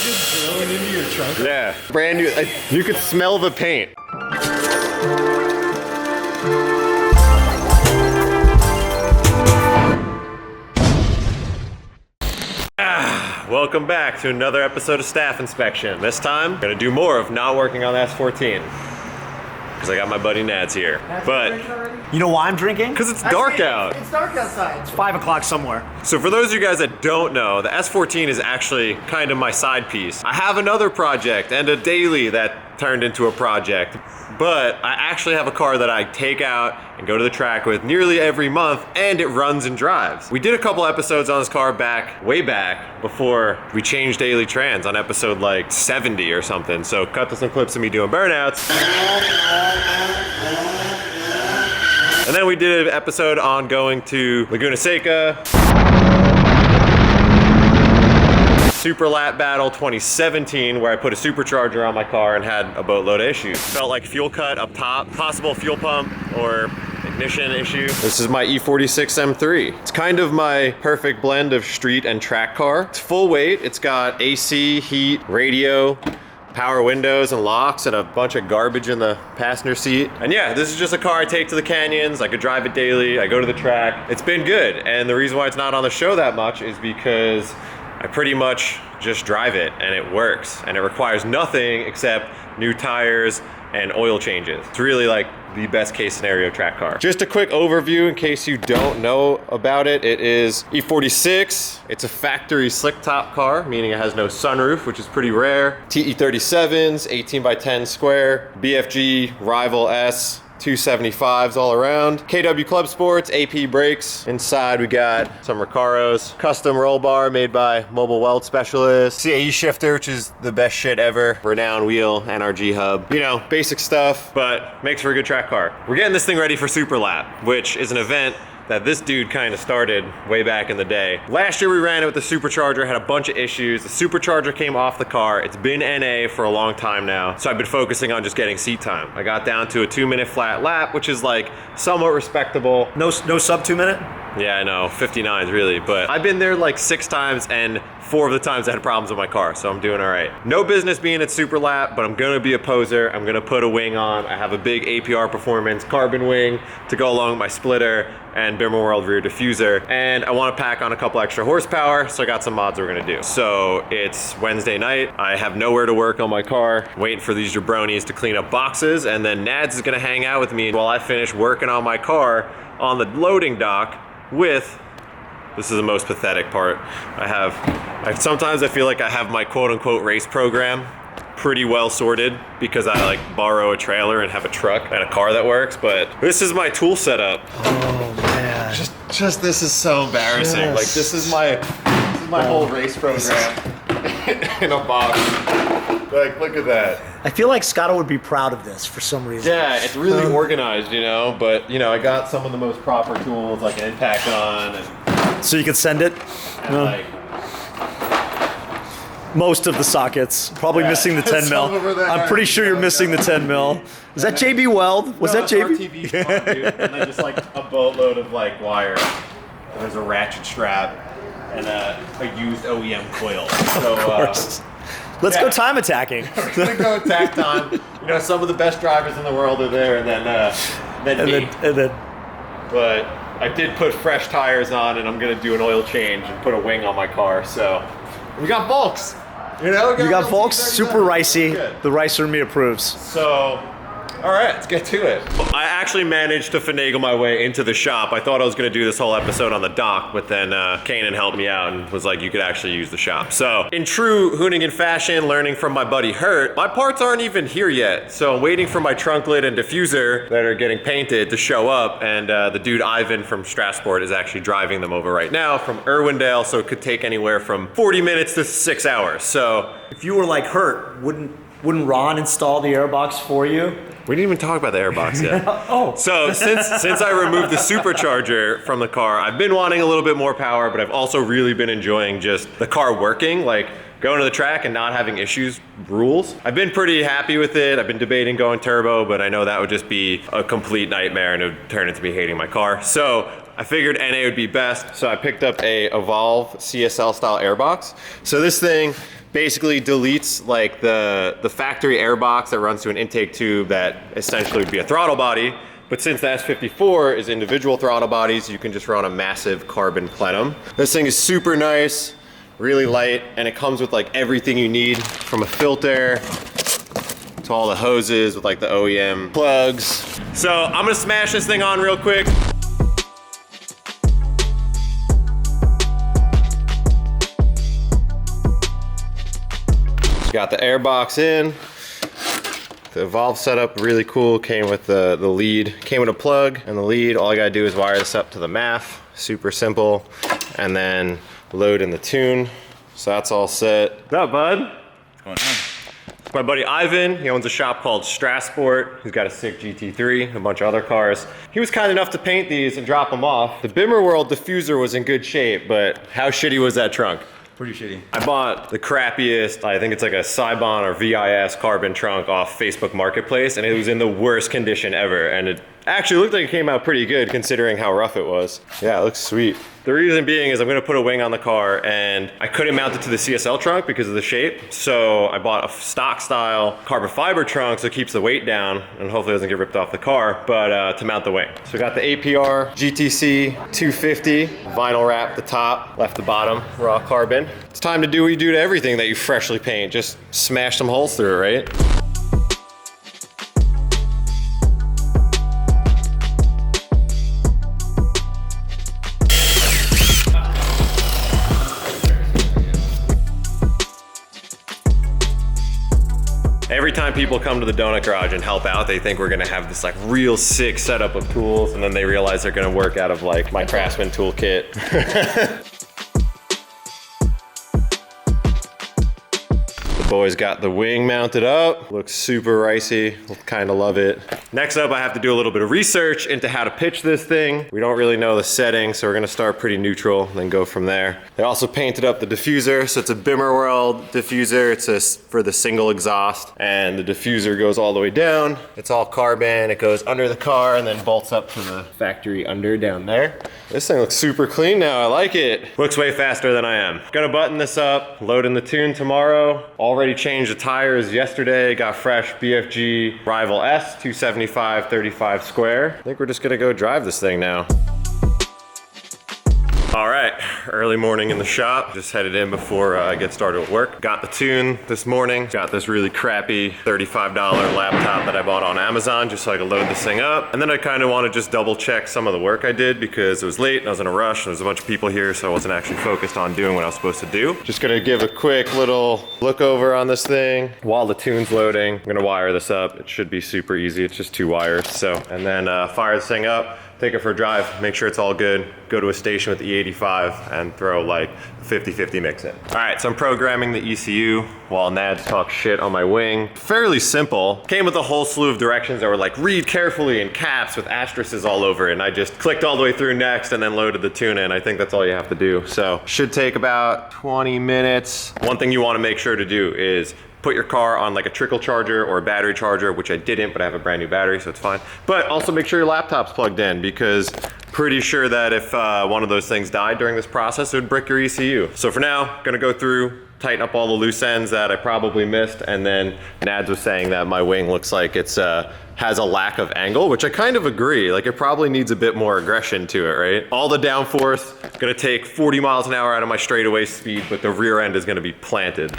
just drilling into your trunk? Yeah, brand new. You could smell the paint. Welcome back to another episode of Staff Inspection. This time, I'm gonna do more of not working on the S14. Because I got my buddy Nads here. But You know why I'm drinking? because it's dark out. It's dark outside. It's 5 o'clock somewhere. So for those of you guys that don't know, the S14 is actually kind of my side piece. I have another project and a daily that turned into a project. But I actually have a car that I take out and go to the track with nearly every month, and it runs and drives. We did a couple episodes on this car way back before we changed daily trans on episode like 70 or something. So cut to some clips of me doing burnouts. And then we did an episode on going to Laguna Seca. Super Lap Battle 2017, where I put a supercharger on my car and had a boatload of issues. Felt like fuel cut up top, possible fuel pump or ignition issue. This is my E46 M3. It's kind of my perfect blend of street and track car. It's full weight, it's got AC, heat, radio, power windows and locks, and a bunch of garbage in the passenger seat. And yeah, this is just a car I take to the canyons. I could drive it daily, I go to the track. It's been good, and the reason why it's not on the show that much is because I pretty much just drive it and it works, and it requires nothing except new tires and oil changes. It's really like the best case scenario track car. Just a quick overview in case you don't know about it. It is E46. It's a factory slick top car, meaning it has no sunroof, which is pretty rare. TE37s, 18x10 square, BFG Rival S, 275s all around. KW Club Sports, AP brakes. Inside we got some Recaros. Custom roll bar made by Mobile Weld Specialist. CAE shifter, which is the best shit ever. Renown wheel, NRG hub. You know, basic stuff, but makes for a good track car. We're getting this thing ready for Super Lap, which is an event that this dude kind of started way back in the day. Last year we ran it with the supercharger, had a bunch of issues. The supercharger came off the car. It's been NA for a long time now, so I've been focusing on just getting seat time. I got down to a 2-minute flat lap, which is like somewhat respectable. No sub 2 minute? Yeah, I know, 59s really, but I've been there like 6 times, and 4 of the times I had problems with my car, so I'm doing all right. No business being at Super Lap, but I'm gonna be a poser. I'm gonna put a wing on. I have a big APR Performance carbon wing to go along with my splitter and Bimmer World rear diffuser, and I wanna pack on a couple extra horsepower, so I got some mods we're gonna do. So it's Wednesday night. I have nowhere to work on my car, waiting for these jabronis to clean up boxes, and then Nads is gonna hang out with me while I finish working on my car on the loading dock with, this is the most pathetic part, sometimes I feel like I have my quote unquote race program pretty well sorted because I like borrow a trailer and have a truck and a car that works, but this is my tool setup. Oh man. Just this is so embarrassing. Yes. Like this is my whole race program in a box. Like, look at that. I feel like Scotto would be proud of this for some reason. Yeah, it's really organized, you know, but you know, I got some of the most proper tools like an impact on and So you could send it? and like Most of the sockets. Probably missing the 10 mil. Some of them are I'm pretty sure you're missing the 10 mil. Is that JB Weld? Was that JB? RTV fun, dude. And then just like a boatload of like wire. There's a ratchet strap and a used OEM coil. So Let's go time attacking. we're gonna go attack time. You know, some of the best drivers in the world are there, and then me. And then But I did put fresh tires on, and I'm gonna do an oil change and put a wing on my car. So we got Volks. You know, you got Volks, super ricey. Good. The Ricer me approves. So, all right, let's get to it. I actually managed to finagle my way into the shop. I thought I was gonna do this whole episode on the dock, but then Kanan helped me out and was like, you could actually use the shop. So, in true Hoonigan fashion, learning from my buddy Hurt, my parts aren't even here yet. So I'm waiting for my trunk lid and diffuser that are getting painted to show up, and the dude Ivan from Stratsport is actually driving them over right now from Irwindale, so it could take anywhere from 40 minutes to 6 hours. So, if you were like Hurt, wouldn't Ron install the airbox for you? we didn't even talk about the airbox yet. Oh. So since I removed the supercharger from the car, I've been wanting a little bit more power, but I've also really been enjoying just the car working, like going to the track and not having issues rules. I've been pretty happy with it. I've been debating going turbo, but I know that would just be a complete nightmare and it would turn into me hating my car. So I figured NA would be best, so I picked up a Evolve CSL style airbox. So this thing basically deletes like the factory airbox that runs to an intake tube that essentially would be a throttle body. But since the S54 is individual throttle bodies, you can just run a massive carbon plenum. This thing is super nice, really light, and it comes with like everything you need from a filter to all the hoses with like the OEM plugs. So I'm gonna smash this thing on real quick. Got the airbox in. The Evolve setup, really cool. Came with the lead, came with a plug and the lead. All I gotta do is wire this up to the MAF, super simple, and then load in the tune. So that's all set. What's up, bud? What's going on? My buddy Ivan, he owns a shop called Strassport. He's got a sick GT3, a bunch of other cars. He was kind enough to paint these and drop them off. The Bimmer World diffuser was in good shape, but how shitty was that trunk? Pretty shitty. I bought the crappiest, I think it's like a Cybon or VIS carbon trunk off Facebook Marketplace, and it was in the worst condition ever. And it actually looked like it came out pretty good considering how rough it was. Yeah, it looks sweet. The reason being is I'm gonna put a wing on the car and I couldn't mount it to the CSL trunk because of the shape. So I bought a stock style carbon fiber trunk so it keeps the weight down and hopefully doesn't get ripped off the car, but to mount the wing. So we got the APR GTC 250, vinyl wrap the top, left the bottom, raw carbon. It's time to do what you do to everything that you freshly paint. Just smash some holes through it, right? Every time people come to the donut garage and help out, they think we're gonna have this like real sick setup of tools, and then they realize they're gonna work out of like my Craftsman toolkit. The boys got the wing mounted up. Looks super ricey, kinda love it. Next up, I have to do a little bit of research into how to pitch this thing. We don't really know the settings, so we're gonna start pretty neutral and then go from there. They also painted up the diffuser, so it's a Bimmer World diffuser. It's for the single exhaust, and the diffuser goes all the way down. It's all carbon, it goes under the car and then bolts up to the factory under down there. This thing looks super clean now, I like it. Looks way faster than I am. Gonna button this up, load in the tune tomorrow. Already changed the tires yesterday, got fresh BFG Rival S 275/35 square. I think we're just gonna go drive this thing now. All right, early morning in the shop. Just headed in before I get started with work. Got the tune this morning. Got this really crappy $35 laptop that I bought on Amazon just so I could load this thing up. And then I kind of want to just double check some of the work I did because it was late and I was in a rush. There was a bunch of people here, so I wasn't actually focused on doing what I was supposed to do. Just gonna give a quick little look over on this thing while the tune's loading. I'm gonna wire this up. It should be super easy. It's just 2 wires. So, and then fire this thing up. Take it for a drive, make sure it's all good, go to a station with the E85 and throw like 50-50 mix in. All right, so I'm programming the ECU while Nads talk shit on my wing. Fairly simple. Came with a whole slew of directions that were like, read carefully in caps with asterisks all over it. And I just clicked all the way through next and then loaded the tune in. I think that's all you have to do. So should take about 20 minutes. One thing you wanna make sure to do is put your car on like a trickle charger or a battery charger, which I didn't, but I have a brand new battery, so it's fine. But also make sure your laptop's plugged in because pretty sure that if one of those things died during this process, it would brick your ECU. So for now, gonna go through, tighten up all the loose ends that I probably missed, and then Nads was saying that my wing looks like it's has a lack of angle, which I kind of agree. Like it probably needs a bit more aggression to it, right? All the downforce, gonna take 40 miles an hour out of my straightaway speed, but the rear end is gonna be planted.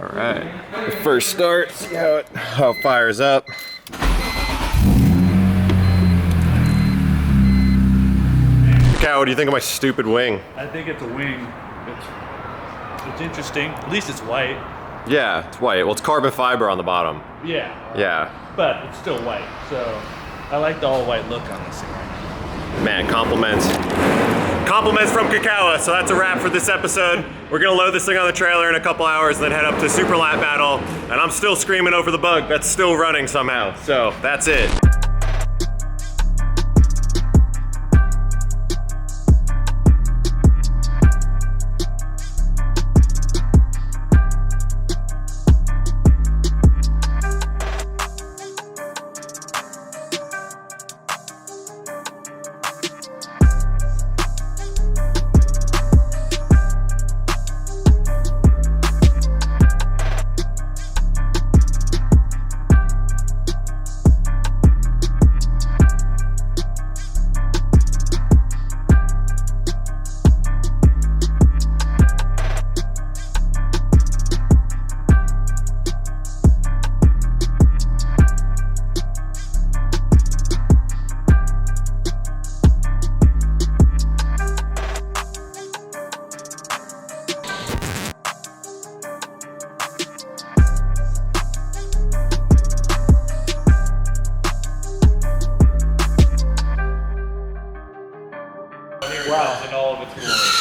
All right, the first start, see how it fires up. Cow, what do you think of my stupid wing? I think it's a wing. It's interesting. At least it's white. Yeah, it's white. Well, it's carbon fiber on the bottom. Yeah. Yeah. But it's still white. So I like the all white look on this thing right now. Man, compliments. Compliments from Kakawa. So that's a wrap for this episode. We're gonna load this thing on the trailer in a couple hours and then head up to Super Lap Battle. And I'm still screaming over the bug that's still running somehow. So that's it. supercars in all of its glory.